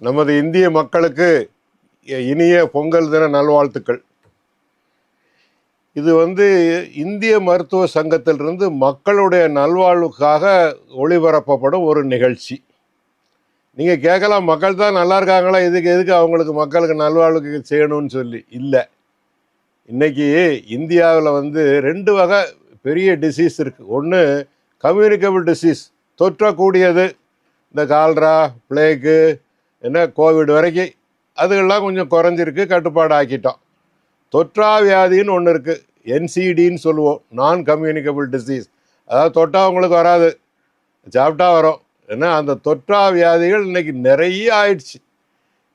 நமது இந்திய மக்களுக்கு இனிய பொங்கல் தின நல்வாழ்த்துக்கள். இது இந்திய மருத்துவ சங்கத்திலிருந்து மக்களுடைய நல்வாழ்வுக்காக ஒளிபரப்பப்படும் ஒரு நிகழ்ச்சி. நீங்கள் கேட்கலாம், மக்கள் தான் நல்லா இருக்காங்களா, எதுக்கு அவங்களுக்கு மக்களுக்கு நல்வாழ்வுக்கு செய்யணும்னு சொல்லி. இல்லை, இன்னைக்கு இந்தியாவில் ரெண்டு வகை பெரிய டிசீஸ் இருக்குது. ஒன்று கம்யூனிகபிள் டிசீஸ், தொற்றக்கூடியது. இந்த கால்ரா, பிளேக்கு, கோவிட் வரைக்கும் அதுகள்லாம் கொஞ்சம் குறைஞ்சிருக்கு, கட்டுப்பாடு ஆக்கிட்டோம். தொற்றா வியாதின்னு ஒன்று இருக்குது, என்சிடின்னு சொல்லுவோம், நான் கம்யூனிகபிள் டிசீஸ். அதாவது தொட்டா அவங்களுக்கு வராது, சாப்பிட்டா வரும். ஏன்னா அந்த தொற்றா வியாதிகள் இன்னைக்கு நிறைய ஆயிடுச்சு.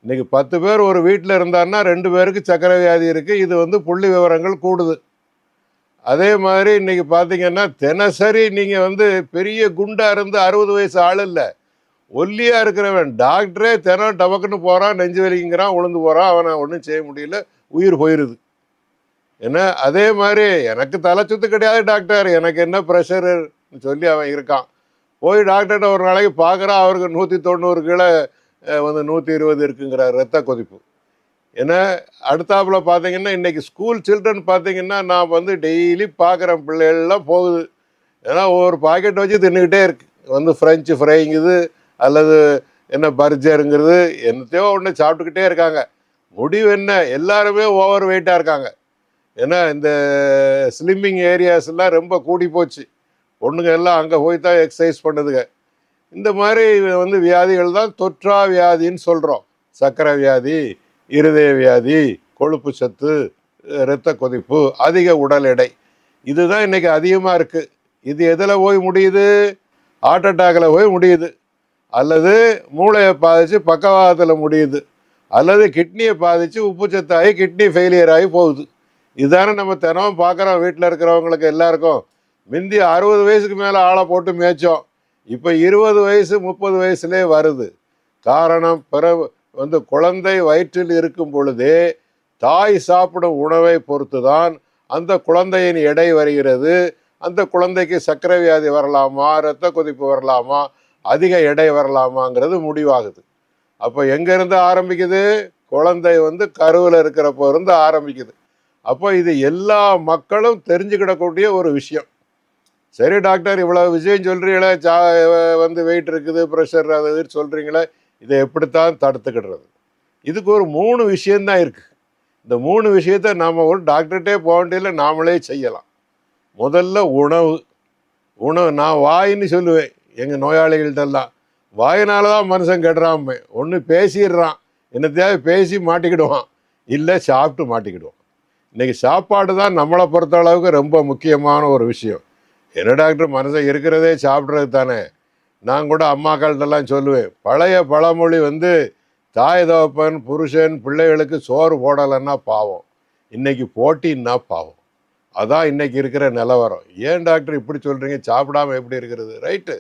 இன்னைக்கு 10 பேர் ஒரு வீட்டில் இருந்தாருன்னா 2 பேருக்கு சர்க்கரை வியாதி இருக்குது. இது புள்ளி விவரங்கள் கூடுது. அதே மாதிரி இன்னைக்கு பார்த்தீங்கன்னா தினசரி நீங்கள் பெரிய குண்டா இருந்து 60 வயசு ஆள் இல்லை, ஒல்லியாக இருக்கிறவன் டாக்டரே தினம் டபக்குன்னு போகிறான், நெஞ்சு வலிக்குங்கிறான், உளுந்து போகிறான், அவனை ஒன்றும் செய்ய முடியல, உயிர் போயிடுது. என்ன அதே மாதிரி எனக்கு தலை சுத்து கிடையாது டாக்டர், எனக்கு என்ன ப்ரெஷருன்னு சொல்லி அவன் இருக்கான். போய் டாக்டர்கிட்ட ஒரு நாளைக்கு பார்க்குறான், அவருக்கு 190 கீழே 120 இருக்குங்கிறார் ரத்த கொதிப்பு. ஏன்னா அடுத்தாப்புல பார்த்தீங்கன்னா இன்றைக்கி ஸ்கூல் சில்ட்ரன் பார்த்தீங்கன்னா நான் டெய்லி பார்க்குறேன், பிள்ளைகள்லாம் போகுது. ஏன்னா ஒவ்வொரு பாக்கெட் வச்சு தின்னுக்கிட்டே இருக்கு. ஃப்ரெஞ்சு ஃப்ரைங்குது அல்லது பர்ஜருங்கிறது என்னத்தையோ ஒன்று சாப்பிட்டுக்கிட்டே இருக்காங்க. முடிவு என்ன, எல்லாருமே ஓவர் வெயிட்டாக இருக்காங்க. ஏன்னா இந்த ஸ்லிம்மிங் ஏரியாஸ்லாம் ரொம்ப கூடி போச்சு. பொண்ணுங்க எல்லாம் அங்கே போய் தான் எக்ஸசைஸ் பண்ணுதுங்க. இந்த மாதிரி வியாதிகள் தான் தொற்றா வியாதின்னு சொல்கிறோம். சர்க்கரை வியாதி, இருதய வியாதி, கொழுப்பு சத்து, இரத்த கொதிப்பு, அதிக உடல் எடை, இதுதான் இன்றைக்கி அதிகமாக இருக்குது. இது எதில் போய் முடியுது? ஹார்ட் அட்டாக்கில் போய் முடியுது, அல்லது மூளையை பாதித்து பக்கவாதத்தில் முடியுது, அல்லது கிட்னியை பாதித்து உப்புச்சத்தாகி கிட்னி ஃபெயிலியர் ஆகி போகுது. இதுதானே நம்ம தினமும் பார்க்குறோம். வீட்டில் இருக்கிறவங்களுக்கு எல்லாருக்கும் முந்தி 60 வயசுக்கு மேலே ஆளை போட்டு மேய்ச்சோம், இப்போ 20 வயசு 30 வயசுலே வருது. காரணம், குழந்தை வயிற்றில் இருக்கும் பொழுதே தாய் சாப்பிடும் உணவை பொறுத்து தான் அந்த குழந்தையின் எடை வருகிறது. அந்த குழந்தைக்கு சர்க்கரை வியாதி வரலாமா, இரத்த கொதிப்பு வரலாமா, அதிக எடை வரலாமாங்கிறது முடிவாகுது. அப்போ எங்கேருந்து ஆரம்பிக்குது? குழந்தை கருவில் இருக்கிறப்போ இருந்து ஆரம்பிக்குது. அப்போ இது எல்லா மக்களும் தெரிஞ்சுக்கிடக்கூடிய ஒரு விஷயம். சரி டாக்டர், இவ்வளோ விஷயம் சொல்கிறீங்களே, வெயிட் இருக்குது, ப்ரெஷர் அது சொல்கிறீங்களே, இதை எப்படித்தான் தடுத்துக்கிடுறது? இதுக்கு ஒரு 3 விஷயந்தான் இருக்குது. இந்த 3 விஷயத்தை நாம் ஒரு டாக்டர்கிட்டே போக வேண்டியதில்லை, நாமளே செய்யலாம். முதல்ல உணவு. நான் வாயின்னு சொல்லுவேன் எங்கள் நோயாளிகள்கிட்டெல்லாம். வாயினால தான் மனுஷன் கெடுறான். ஒன்று பேசிடுறான், என்னத்தையாவது பேசி மாட்டிக்கிடுவான், இல்லை சாப்பிட்டு மாட்டிக்கிடுவான். இன்றைக்கி சாப்பாடு தான் நம்மளை பொறுத்த அளவுக்கு ரொம்ப முக்கியமான ஒரு விஷயம். என்ன டாக்டர், மனுஷன் இருக்கிறதே சாப்பிட்றது தானே. நான் கூட அம்மாக்கள்கிட்டலாம் சொல்லுவேன், பழைய பழமொழி தாய் தகப்பன் புருஷன் பிள்ளைகளுக்கு சோறு போடலைன்னா பாவம், இன்னைக்கு போட்டின்னா பாவம். அதான் இன்னைக்கு இருக்கிற நிலவரம். ஏன் டாக்டர் இப்படி சொல்கிறீங்க, சாப்பிடாம எப்படி இருக்கிறது? ரைட்டு,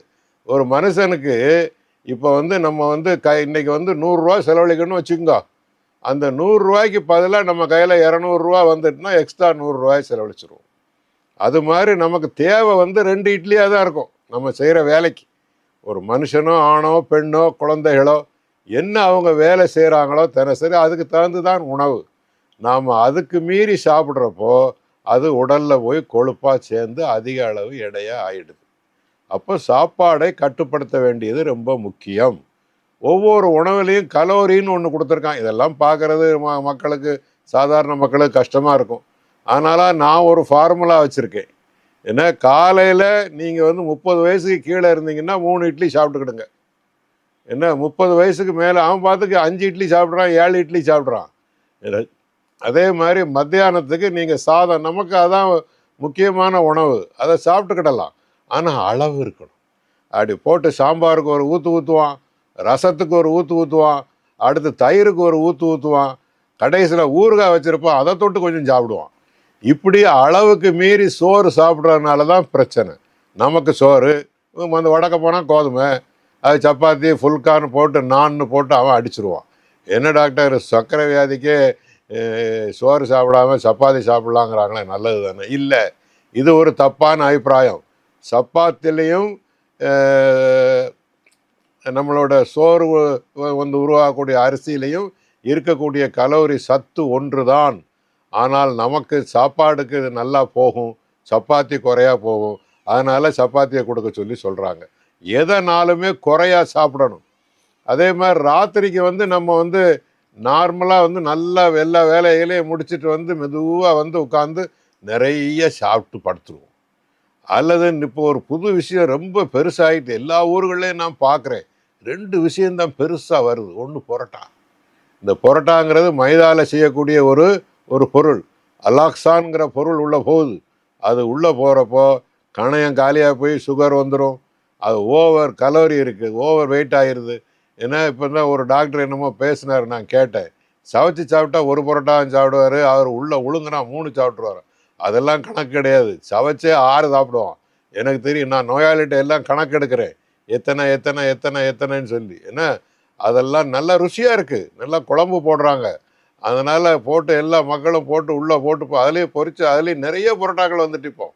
ஒரு மனுஷனுக்கு இப்போ நம்ம இன்னைக்கு 100 ரூபா செலவழிக்கணும்னு வச்சுக்கோங்க. அந்த 100 ரூபாய்க்கு பதிலாக நம்ம கையில் 200 ரூபா வந்துட்டுனா எக்ஸ்ட்ரா 100 ரூபாய் செலவழிச்சிருவோம். அது மாதிரி நமக்கு தேவை 2 இட்லியாக தான் இருக்கும் நம்ம செய்கிற வேலைக்கு. ஒரு மனுஷனோ ஆணோ பெண்ணோ குழந்தைகளோ என்ன அவங்க வேலை செய்கிறாங்களோ தினசரி அதுக்கு தகுந்து தான் உணவு. நாம் அதுக்கு மீறி சாப்பிட்றப்போ அது உடலில் போய் கொழுப்பாக சேர்ந்து அதிக அளவு எடையாக ஆயிடுது. அப்போ சாப்பாடை கட்டுப்படுத்த வேண்டியது ரொம்ப முக்கியம். ஒவ்வொரு உணவுலையும் கலோரின்னு ஒன்று கொடுத்துருக்கான். இதெல்லாம் பார்க்குறது மக்களுக்கு, சாதாரண மக்களுக்கு கஷ்டமாக இருக்கும். அதனால் நான் ஒரு ஃபார்முலா வச்சுருக்கேன். ஏன்னா காலையில் நீங்கள் 30 வயசுக்கு கீழே இருந்தீங்கன்னா 3 இட்லி சாப்பிட்டுக்கிடுங்க. என்ன 30 வயசுக்கு மேலே அவன் பார்த்துக்கு 5 இட்லி சாப்பிட்றான், 7 இட்லி சாப்பிட்றான். அதே மாதிரி மத்தியானத்துக்கு நீங்கள் சாதம், நமக்கு அதான் முக்கியமான உணவு, அதை சாப்பிட்டுக்கிடலாம். ஆனால் அளவு இருக்கணும். அப்படி போட்டு சாம்பாருக்கு ஒரு ஊற்றுவான், ரசத்துக்கு ஒரு ஊற்றுவான், அடுத்து தயிருக்கு ஒரு ஊற்றுவான், கடைசியில் ஊறுகாய் வச்சுருப்பான், அதை தொட்டு கொஞ்சம் சாப்பிடுவான். இப்படி அளவுக்கு மீறி சோறு சாப்பிட்றதுனால தான் பிரச்சனை. நமக்கு சோறு வடக்க போனால் கோதுமை, அது சப்பாத்தி ஃபுல்கான்னு போட்டு நான்னு போட்டு அவன் அடிச்சிருவான். என்ன டாக்டர், சர்க்கரை வியாதிக்கே சோறு சாப்பிடாம சப்பாத்தி சாப்பிட்லாங்கிறாங்களே, நல்லது தானே? இல்லை, இது ஒரு தப்பான அபிப்பிராயம். சப்பாத்திலையும் நம்மளோட சோறு வந்து உருவாகக்கூடிய அரிசியிலையும் இருக்கக்கூடிய கலோரி சத்து ஒன்று தான். ஆனால் நமக்கு சாப்பாடுக்கு நல்லா போகும், சப்பாத்தி குறையா போகும். அதனால சப்பாத்தியை கொடுக்க சொல்லி சொல்கிறாங்க. எதனாலுமே குறையா சாப்பிடணும். அதே மாதிரி ராத்திரிக்கு வந்து நம்ம வந்து நார்மலாக வந்து நல்லா எல்லா வேலைகளையும் முடிச்சுட்டு வந்து மெதுவாக வந்து உட்காந்து நிறைய சாப்பிட்டு படுத்துருவோம். அல்லது இப்போ ஒரு புது விஷயம் ரொம்ப பெருசாகிட்டு எல்லா ஊர்களையும் நான் பார்க்குறேன். 2 விஷயம்தான் பெருசாக வருது. ஒன்று பரோட்டா. இந்த பரோட்டாங்கிறது மைதாவில் செய்யக்கூடிய ஒரு ஒரு பொருள். அலாக்சான்கிற பொருள் உள்ளே போகுது. அது உள்ளே போகிறப்போ கணையம் காலியாக போய் சுகர் வந்துடும். அது ஓவர் கலோரி இருக்குது, ஓவர் வெயிட் ஆகிடுது. ஏன்னா இப்போ தான் ஒரு டாக்டர் என்னமோ பேசினார், நான் கேட்டேன். சவைச்சு சாப்பிட்டா ஒரு பரோட்டாவும் சாப்பிடுவார், அவர் உள்ளே ஒழுங்குனா 3 சாப்பிட்ருவார். அதெல்லாம் கணக்கு கிடையாது. சவைச்சே 6 சாப்பிடுவான். எனக்கு தெரியும், நான் நோயாளிகிட்ட எல்லாம் கணக்கு எடுக்கிறேன். எத்தனை எத்தனை எத்தனை எத்தனைன்னு சொல்லி. ஏன்னா அதெல்லாம் நல்ல ருசியாக இருக்குது, நல்லா குழம்பு போடுறாங்க. அதனால் போட்டு எல்லா மக்களும் போட்டு உள்ளே போட்டு அதுலேயே பொரிச்சு அதுலேயும் நிறைய பரோட்டாக்கள் வந்துட்டு இப்போ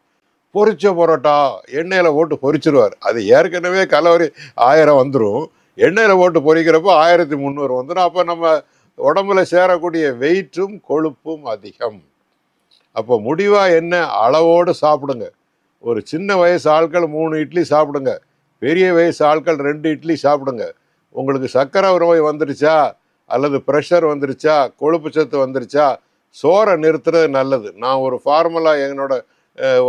பொரிச்ச பரோட்டா எண்ணெயில் போட்டு பொரிச்சிருவார். அது ஏற்கனவே கலோரி 1000 வந்துடும். எண்ணெயில் போட்டு பொரிக்கிறப்போ 1300 வந்துடும். அப்போ நம்ம உடம்புல சேரக்கூடிய வெயிட்டும் கொழுப்பும் அதிகம். அப்போ முடிவாக என்ன, அளவோடு சாப்பிடுங்க. ஒரு சின்ன வயசு ஆட்கள் 3 இட்லி சாப்பிடுங்க, பெரிய வயசு ஆட்கள் 2 இட்லி சாப்பிடுங்க. உங்களுக்கு சர்க்கரை நோய் வந்துருச்சா, அல்லது ப்ரெஷர் வந்துருச்சா, கொழுப்பு சத்து வந்துருச்சா, சோறை நிறுத்துறது நல்லது. நான் ஒரு ஃபார்முலா என்னோட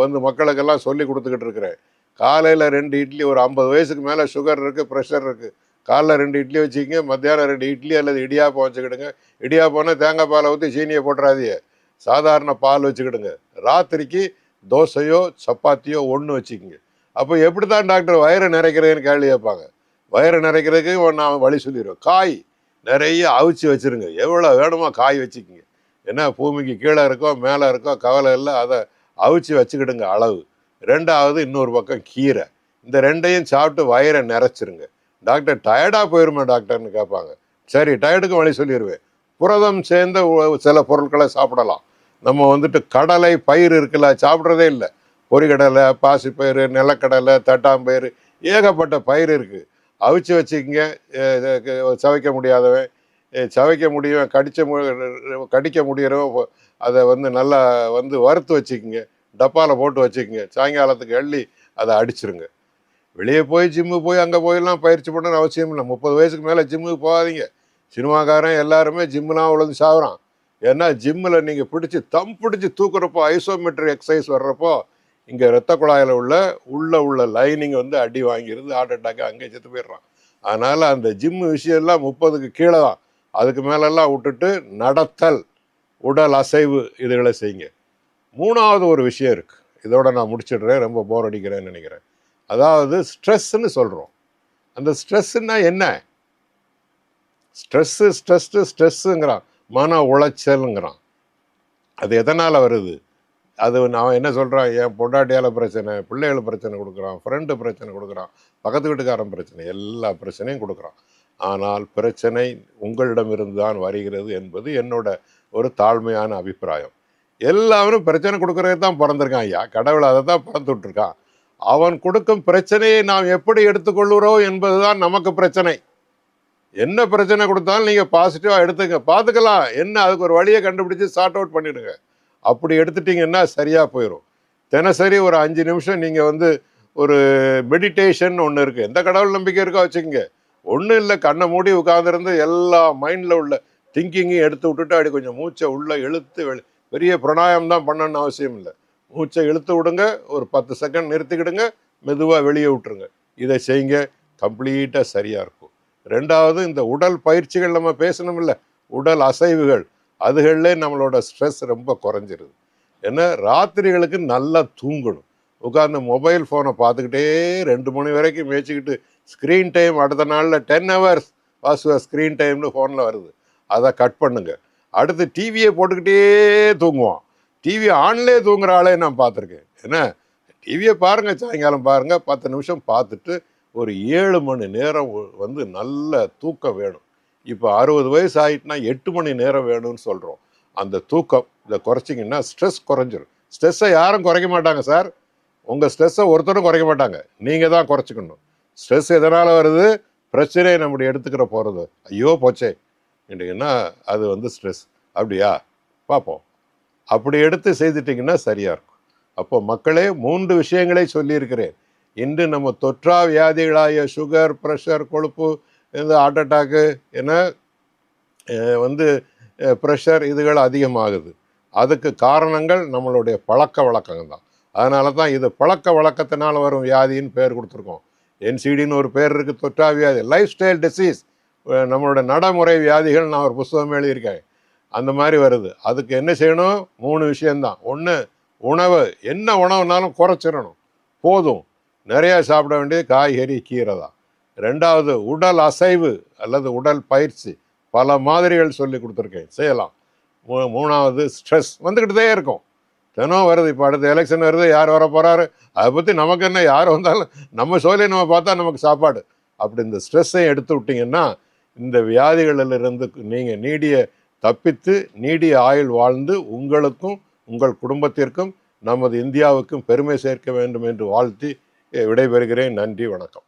வந்து மக்களுக்கெல்லாம் சொல்லி கொடுத்துக்கிட்டு இருக்கிறேன். காலையில் 2 இட்லி, ஒரு 50 வயசுக்கு மேலே சுகர் இருக்குது, ப்ரெஷர் இருக்குது, காலைல 2 இட்லி வச்சுக்கிங்க, மத்தியானம் 2 இட்லி அல்லது இடியாப்பம் வச்சுக்கிடுங்க. இடியாப்பம்னா தேங்காய் பாலை ஊற்றி சீனியை போட்டுறாதீங்க, சாதாரண பால் வச்சுக்கிடுங்க. ராத்திரிக்கு தோசையோ சப்பாத்தியோ ஒன்று வச்சுக்கிங்க. அப்போ எப்படி தான் டாக்டர் வயிறு நிறைக்கிறதுன்னு கேள்வி கேட்பாங்க. வயிறு நிறைக்கிறதுக்கு நான் வழி சொல்லிடுவேன். காய் நிறைய அவிச்சு வச்சுருங்க, எவ்வளோ வேணுமோ காய் வச்சுக்கிங்க. ஏன்னா பூமிக்கு கீழே இருக்கோ மேலே இருக்கோ கவலை இல்லை, அதை அவிச்சு வச்சுக்கிடுங்க அளவு. 2வது இன்னொரு பக்கம் கீரை. இந்த 2ஐயும் சாப்பிட்டு வயிறை நிறைச்சிருங்க. டாக்டர் டயர்டாக போயிருமே டாக்டர்னு கேட்பாங்க. சரி, டயர்டுக்கும் வழி சொல்லிடுவேன். புரதம் சேர்ந்த சில பொருட்களை சாப்பிடலாம். நம்ம வந்துட்டு கடலை பயிர் இருக்குல்ல, சாப்பிட்றதே இல்லை. பொரிகடலை, பாசிப்பயிறு, நிலக்கடலை, தட்டாம்பயிறு, ஏகப்பட்ட பயிர் இருக்குது. அவிச்சு வச்சுக்கிங்க. சவைக்க முடியாதவன் சவைக்க முடியும், கடிக்க முடியறவன் அதை வந்து நல்லா வந்து வறுத்து வச்சுக்கிங்க, டப்பாவில் போட்டு வச்சுக்கிங்க. சாயங்காலத்துக்கு எள்ளி அதை அடிச்சிருங்க. வெளியே போய் ஜிம்மு போய் அங்கே போயெல்லாம் பயிற்சி பண்ணணும்னு அவசியம் இல்லை. 30 வயசுக்கு மேலே ஜிம்முக்கு போகாதீங்க. சினிமாக்காரன் எல்லாருமே ஜிம்முலாம் உழுந்து சாகுறான். ஏன்னா ஜிம்மில் நீங்கள் பிடிச்சி தூக்குறப்போ, ஐசோமெட்ரிக் எக்ஸசைஸ் வர்றப்போ இங்கே ரத்த குழாயில் உள்ள லைனிங் வந்து அடி வாங்கிடுது, ஹார்ட் அட்டாக்கு அங்கே செத்து போயிடுறான். அதனால் அந்த ஜிம்மு விஷயம்லாம் 30க்கு கீழே தான். அதுக்கு மேலெல்லாம் விட்டுட்டு நடத்தல், உடல் அசைவு இதுகளை செய்யுங்க. 3வது ஒரு விஷயம் இருக்குது, இதோட நான் முடிச்சிடுறேன், ரொம்ப போர் அடிக்கிறேன்னு நினைக்கிறேன். அதாவது ஸ்ட்ரெஸ்ன்னு சொல்கிறோம். அந்த ஸ்ட்ரெஸ்ஸுன்னா என்ன? ஸ்ட்ரெஸ்ஸுங்கிறான், மன உளைச்சலுங்கிறான். அது எதனால் வருது? அது நான் என்ன சொல்கிறான், என் பொண்டாட்டியால் பிரச்சனை, பிள்ளைகள் பிரச்சனை கொடுக்குறான், ஃப்ரெண்டு பிரச்சனை கொடுக்குறான், பக்கத்து வீட்டுக்காரன் பிரச்சனை, எல்லா பிரச்சனையும் கொடுக்குறான். ஆனால் பிரச்சனை உங்களிடமிருந்து தான் வருகிறது என்பது என்னோட ஒரு தாழ்மையான அபிப்பிராயம். எல்லாரும் பிரச்சனை கொடுக்குறது தான் பிறந்திருக்கான் ஐயா, கடவுள் அதை தான் பிறந்து விட்டுருக்கான். அவன் கொடுக்கும் பிரச்சனையை நாம் எப்படி எடுத்துக்கொள்கிறோம் என்பது தான் நமக்கு பிரச்சனை. என்ன பிரச்சனை கொடுத்தாலும் நீங்கள் பாசிட்டிவாக எடுத்துங்க, பார்த்துக்கலாம். என்ன, அதுக்கு ஒரு வழியை கண்டுபிடிச்சி சார்ட் அவுட் பண்ணிவிடுங்க. அப்படி எடுத்துட்டிங்கன்னா சரியாக போயிடும். தினசரி ஒரு 5 நிமிஷம் நீங்கள் வந்து ஒரு மெடிடேஷன் ஒன்று இருக்குது. எந்த கடவுள் நம்பிக்கை இருக்கோ வச்சுக்கோங்க. ஒன்றும் இல்லை, கண்ணை மூடி உட்காந்துருந்து எல்லா மைண்டில் உள்ள திங்கிங்கையும் எடுத்து விட்டுட்டு அப்படி கொஞ்சம் மூச்சை உள்ளே இழுத்து பெரிய பிராணாயாமம் தான் பண்ணணும்னு அவசியம் இல்லை. மூச்சை இழுத்து விடுங்க, ஒரு 10 செகண்ட் நிறுத்திக்கிடுங்க, மெதுவாக வெளியே விட்டுருங்க. இதை செய்யுங்க, கம்ப்ளீட்டாக சரியாக இருக்கும். 2வது, இந்த உடல் பயிற்சிகள் நம்ம பேசணும் இல்லை, உடல் அசைவுகள், அதுகளிலே நம்மளோட ஸ்ட்ரெஸ் ரொம்ப குறைஞ்சிருது. ஏன்னா ராத்திரிகளுக்கு நல்லா தூங்கணும். உட்காந்து மொபைல் ஃபோனை பார்த்துக்கிட்டே 2 மணி வரைக்கும் மேய்ச்சிக்கிட்டு ஸ்க்ரீன் டைம் அடுத்த நாளில் 10 hours ஸ்க்ரீன் டைம்னு ஃபோனில் வருது, அதை கட் பண்ணுங்க. அடுத்து டிவியை போட்டுக்கிட்டே தூங்குவான். டிவி ஆன்லேயே தூங்குற ஆளே நான் பார்த்துருக்கேன். ஏன்னா டிவியை பாருங்கள், சாயங்காலம் பாருங்கள், 10 நிமிஷம் பார்த்துட்டு ஒரு 7 மணி நேரம் வந்து நல்ல தூக்கம் வேணும். இப்போ 60 வயசு ஆகிட்டுனா 8 மணி நேரம் வேணும்னு சொல்கிறோம். அந்த தூக்கம் இதை குறைச்சிங்கன்னா ஸ்ட்ரெஸ் குறைஞ்சிரும். ஸ்ட்ரெஸ்ஸை யாரும் குறைக்க மாட்டாங்க சார். உங்கள் ஸ்ட்ரெஸ்ஸை ஒருத்தரும் குறைக்க மாட்டாங்க, நீங்கள் தான் குறைச்சிக்கணும். ஸ்ட்ரெஸ் எதனால் வருது? ப்ரெஷரே நம்முடைய எடுத்துக்கிற போகிறது. ஐயோ போச்சே என்றீங்கன்னா அது வந்து ஸ்ட்ரெஸ். அப்படியா பார்ப்போம். அப்படி எடுத்து செய்துட்டிங்கன்னா சரியாக இருக்கும். அப்போ மக்களே 3 விஷயங்களை சொல்லியிருக்கிறேன். இன்று நம்ம தொற்றா வியாதிகளாகிய சுகர், ப்ரெஷர், கொழுப்பு, இந்த ஹார்ட் அட்டாக்கு என வந்து ப்ரெஷர் இதுகள் அதிகமாகுது. அதுக்கு காரணங்கள் நம்மளுடைய பழக்க வழக்கங்கள் தான். அதனால தான் இது பழக்க வழக்கத்தினால் வரும் வியாதின்னு பேர் கொடுத்துருக்கோம். என்சிடின்னு ஒரு பேர் இருக்குது, தொற்றா வியாதி, லைஃப் ஸ்டைல் டிசீஸ். நம்மளோட நடைமுறை வியாதிகள் நான் ஒரு புஸ்தகம் எழுதியிருக்கேன். அந்த மாதிரி வருது. அதுக்கு என்ன செய்யணும்? 3 விஷயந்தான். ஒன்று, உணவு. என்ன உணவுனாலும் குறைச்சிடணும், போதும். நிறையா சாப்பிட வேண்டியது காய்கறி, கீரை தான். 2வது, உடல் அசைவு அல்லது உடல் பயிற்சி. பல மாதிரிகள் சொல்லி கொடுத்துருக்கேன், செய்யலாம். 3வது, ஸ்ட்ரெஸ் வந்துக்கிட்டே இருக்கும், தினம் வருது. இப்போ அடுத்த எலெக்ஷன் வருது, யார் வர போகிறாரு அதை பற்றி நமக்கு என்ன, யார் வந்தாலும் நம்ம சோலையை நம்ம பார்த்தா நமக்கு சாப்பாடு. அப்படி இந்த ஸ்ட்ரெஸ்ஸையும் எடுத்து விட்டிங்கன்னா இந்த வியாதிகளிலிருந்து நீங்கள் தப்பித்து நீடிய ஆயுள் வாழ்ந்து உங்களுக்கும் உங்கள் குடும்பத்திற்கும் நமது இந்தியாவுக்கும் பெருமை சேர்க்க வேண்டும் என்று வாழ்த்தி விடைபெறுகிறேன். நன்றி, வணக்கம்.